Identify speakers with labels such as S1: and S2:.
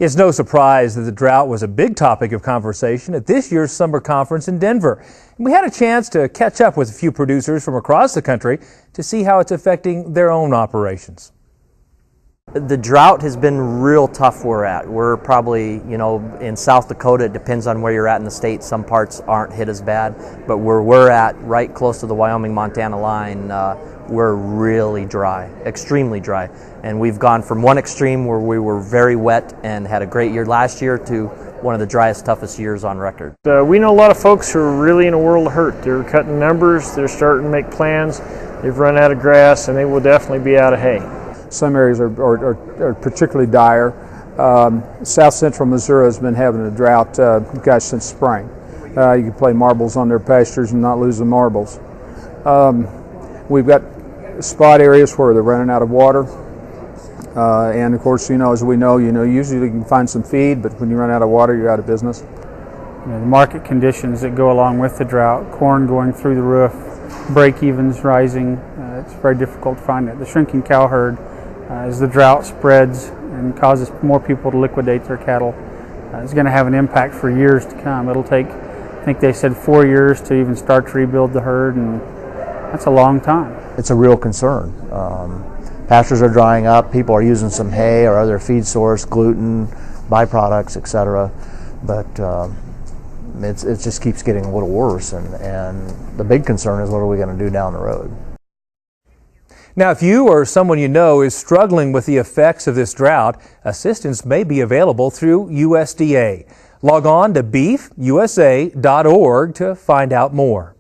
S1: It's no surprise that the drought was a big topic of conversation at this year's summer conference in Denver. And we had a chance to catch up with a few producers from across the country to see how it's affecting their own operations.
S2: The drought has been real tough where we're at. We're probably, in South Dakota, it depends on where you're at in the state. Some parts aren't hit as bad, but where we're at, right close to the Wyoming-Montana line, we're really dry, extremely dry. And we've gone from one extreme where we were very wet and had a great year last year to one of the driest, toughest years on record.
S3: We know a lot of folks who are really in a world of hurt. They're cutting numbers, they're starting to make plans, they've run out of grass, and they will definitely be out of hay.
S4: Some areas are particularly dire. South central Missouri has been having a drought, gosh, since spring. You can play marbles on their pastures and not lose the marbles. We've got spot areas where they're running out of water. And of course, as we know, usually you can find some feed, but when you run out of water, you're out of business.
S5: The market conditions that go along with the drought, corn going through the roof, break-evens rising, it's very difficult to find it. The shrinking cow herd, as the drought spreads and causes more people to liquidate their cattle, is going to have an impact for years to come. It'll take, I think they said, 4 years to even start to rebuild the herd, and that's a long time.
S6: It's a real concern. Pastures are drying up, people are using some hay or other feed source, gluten, byproducts, etc. But it just keeps getting a little worse, and the big concern is what are we going to do down the road.
S1: Now, if you or someone you know is struggling with the effects of this drought, assistance may be available through USDA. Log on to beefusa.org to find out more.